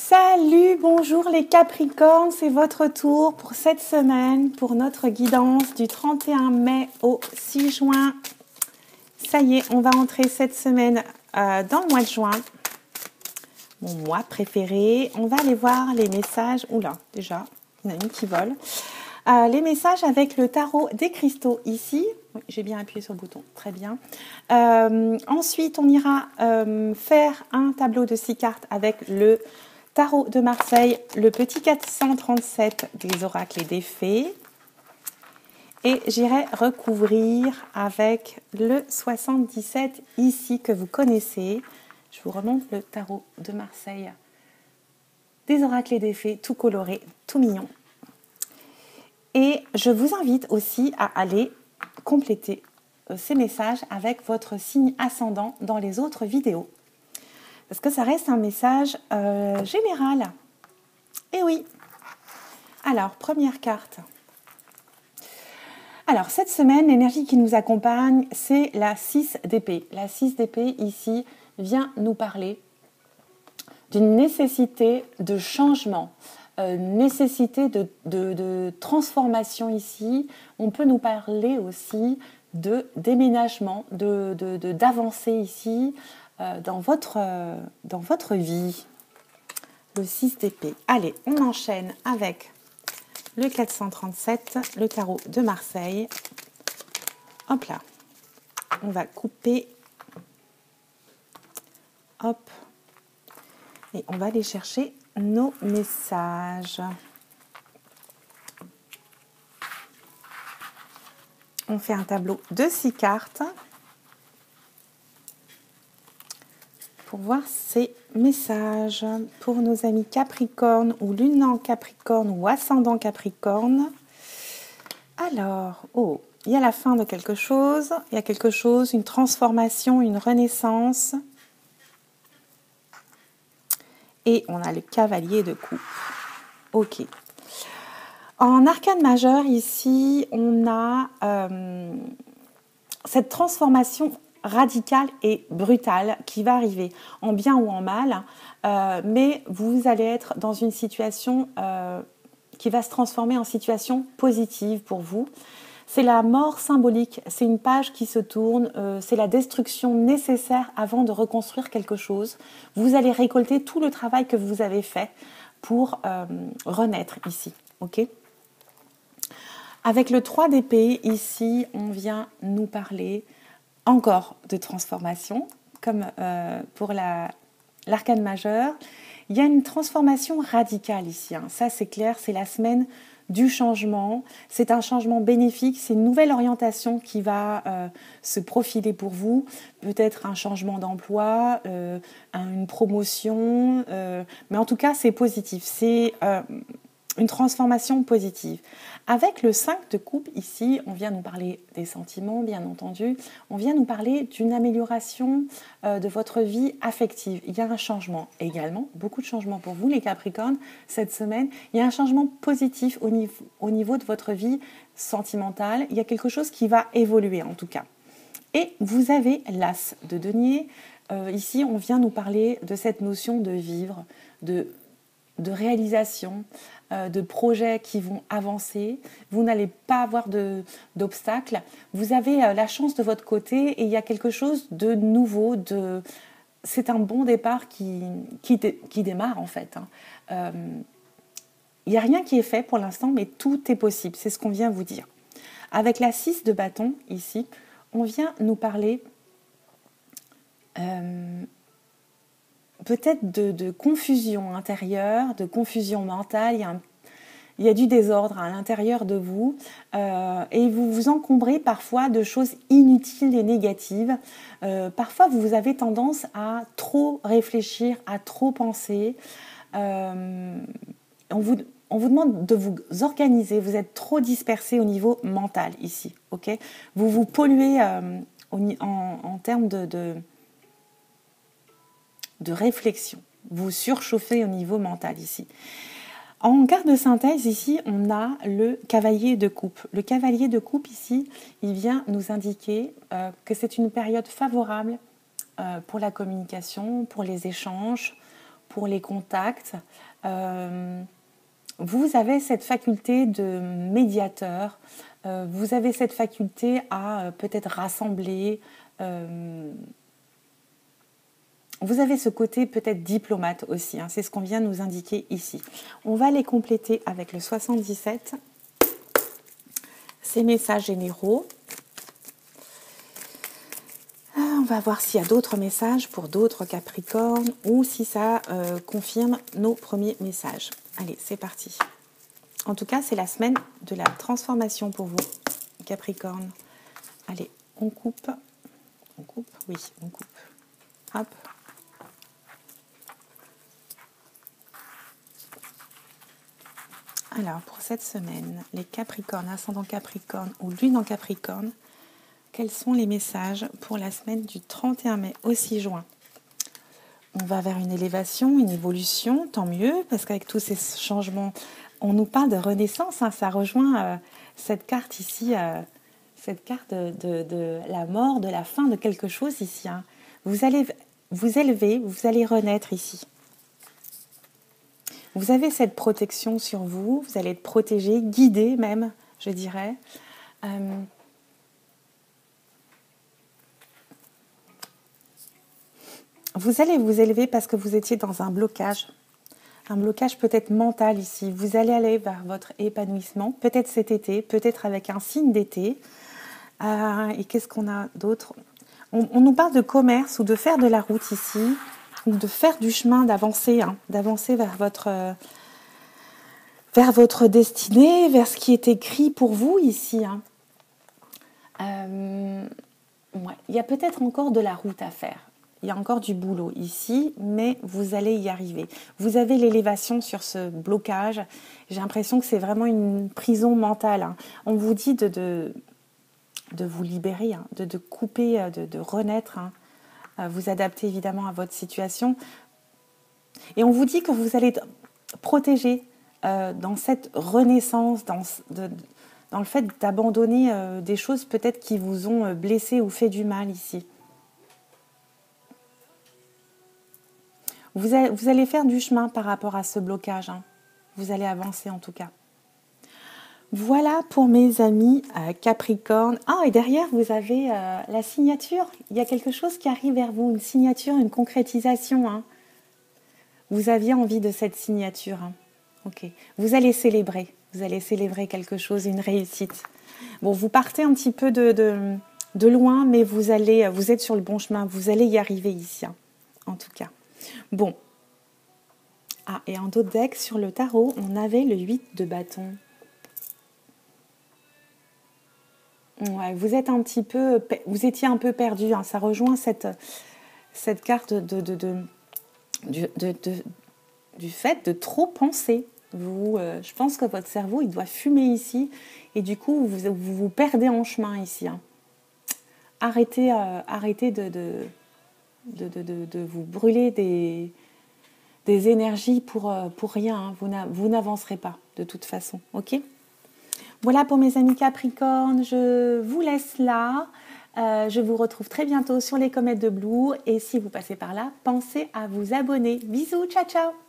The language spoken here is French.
Salut, bonjour les Capricornes, c'est votre tour pour cette semaine, pour notre guidance du 31 mai au 6 juin. Ça y est, on va entrer cette semaine dans le mois de juin, mon mois préféré. On va aller voir les messages. Oula, déjà, il y en a une qui vole. Les messages avec le tarot des cristaux ici. Oui, j'ai bien appuyé sur le bouton, très bien. Ensuite, on ira faire un tableau de 6 cartes avec le tarot de Marseille, le petit 437 des oracles et des fées. Et j'irai recouvrir avec le 77 ici que vous connaissez. Je vous remonte le tarot de Marseille des oracles et des fées, tout coloré, tout mignon. Et je vous invite aussi à aller compléter ces messages avec votre signe ascendant dans les autres vidéos. Parce que ça reste un message général. Et oui. Alors, première carte. Alors, cette semaine, l'énergie qui nous accompagne, c'est la 6 d'épée. La 6 d'épée, ici, vient nous parler d'une nécessité de changement, nécessité de transformation ici. On peut nous parler aussi de déménagement, d'avancée ici dans votre vie. Le 6 d'épée. Allez, on enchaîne avec le 437, le tarot de Marseille. Hop là. On va couper. Hop. Et on va aller chercher nos messages. On fait un tableau de 6 cartes pour voir ces messages pour nos amis Capricorne ou Lune en Capricorne ou Ascendant Capricorne. Alors, il y a la fin de quelque chose, il y a quelque chose, une transformation, une renaissance. Et on a le cavalier de coupe. Ok. En arcane majeur, ici, on a cette transformation radicale et brutale qui va arriver, en bien ou en mal. Mais vous allez être dans une situation qui va se transformer en situation positive pour vous. C'est la mort symbolique, c'est une page qui se tourne, c'est la destruction nécessaire avant de reconstruire quelque chose. Vous allez récolter tout le travail que vous avez fait pour renaître ici. Ok ? Avec le 3 d'épée, ici, on vient nous parler encore de transformation, comme pour l'arcane majeur. Il y a une transformation radicale ici, hein. Ça c'est clair, c'est la semaine du changement, c'est un changement bénéfique, c'est une nouvelle orientation qui va se profiler pour vous, peut-être un changement d'emploi, une promotion, mais en tout cas c'est positif, c'est une transformation positive. Avec le 5 de coupe ici, on vient nous parler des sentiments, bien entendu, on vient nous parler d'une amélioration de votre vie affective. Il y a un changement également, beaucoup de changements pour vous les Capricornes cette semaine. Il y a un changement positif au niveau de votre vie sentimentale. Il y a quelque chose qui va évoluer en tout cas. Et vous avez l'as de denier. Ici, on vient nous parler de cette notion de vivre, de réalisation, de projets qui vont avancer. Vous n'allez pas avoir d'obstacles. Vous avez la chance de votre côté et il y a quelque chose de nouveau. C'est un bon départ qui démarre en fait. Il n'y a rien qui est fait pour l'instant, mais tout est possible. C'est ce qu'on vient vous dire. Avec la 6 de bâton, ici, on vient nous parler peut-être de confusion intérieure, de confusion mentale. Il y a du désordre à l'intérieur de vous et vous vous encombrez parfois de choses inutiles et négatives. Parfois, vous avez tendance à trop réfléchir, à trop penser. On vous demande de vous organiser. Vous êtes trop dispersé au niveau mental ici. Okay ? Vous vous polluez en termes de réflexion. Vous surchauffez au niveau mental ici. En carte de synthèse, ici, on a le cavalier de coupe. Le cavalier de coupe, ici, il vient nous indiquer que c'est une période favorable pour la communication, pour les échanges, pour les contacts. Vous avez cette faculté de médiateur, vous avez cette faculté à peut-être rassembler, vous avez ce côté peut-être diplomate aussi, hein, c'est ce qu'on vient de nous indiquer ici. On va les compléter avec le 77, ces messages généraux. On va voir s'il y a d'autres messages pour d'autres Capricornes ou si ça confirme nos premiers messages. Allez, c'est parti. En tout cas, c'est la semaine de la transformation pour vous, Capricorne. Allez, on coupe. On coupe? Oui, on coupe. Hop. Alors, pour cette semaine, les Capricornes, ascendant Capricorne ou lune en Capricorne, quels sont les messages pour la semaine du 31 mai au 6 juin? On va vers une élévation, une évolution, tant mieux, parce qu'avec tous ces changements, on nous parle de renaissance, hein, ça rejoint cette carte ici, cette carte de la mort, de la fin de quelque chose ici. Hein. Vous allez vous élever, vous allez renaître ici. Vous avez cette protection sur vous, vous allez être protégé, guidé même, je dirais. Vous allez vous élever parce que vous étiez dans un blocage peut-être mental ici. Vous allez aller vers votre épanouissement, peut-être cet été, peut-être avec un signe d'été. Et qu'est-ce qu'on a d'autre? On nous parle de commerce ou de faire de la route ici, ou de faire du chemin, d'avancer, hein, d'avancer vers votre destinée, vers ce qui est écrit pour vous ici. Hein. Ouais. Il y a peut-être encore de la route à faire. Il y a encore du boulot ici, mais vous allez y arriver. Vous avez l'élévation sur ce blocage. J'ai l'impression que c'est vraiment une prison mentale. Hein. On vous dit de vous libérer, hein, de couper, de renaître, hein. Vous adapter évidemment à votre situation. Et on vous dit que vous allez être protégé dans cette renaissance, dans le fait d'abandonner des choses peut-être qui vous ont blessé ou fait du mal ici. Vous allez faire du chemin par rapport à ce blocage. Hein. Vous allez avancer en tout cas. Voilà pour mes amis Capricorne. Ah, et derrière, vous avez la signature. Il y a quelque chose qui arrive vers vous, une signature, une concrétisation. Hein. Vous aviez envie de cette signature. Hein. Ok. Vous allez célébrer quelque chose, une réussite. Bon, vous partez un petit peu de loin, mais vous êtes sur le bon chemin. Vous allez y arriver ici, hein, en tout cas. Bon. Ah, et en d'autres decks, sur le tarot, on avait le 8 de bâton. Ouais, vous étiez un peu perdu. Hein, ça rejoint cette carte du fait de trop penser. Je pense que votre cerveau, il doit fumer ici. Et du coup, vous perdez en chemin ici. Hein. Arrêtez de vous brûler des énergies pour rien. Hein. Vous n'avancerez pas de toute façon. Ok ? Voilà pour mes amis Capricorne, je vous laisse là. Je vous retrouve très bientôt sur les comètes de Blue. Et si vous passez par là, pensez à vous abonner. Bisous, ciao ciao.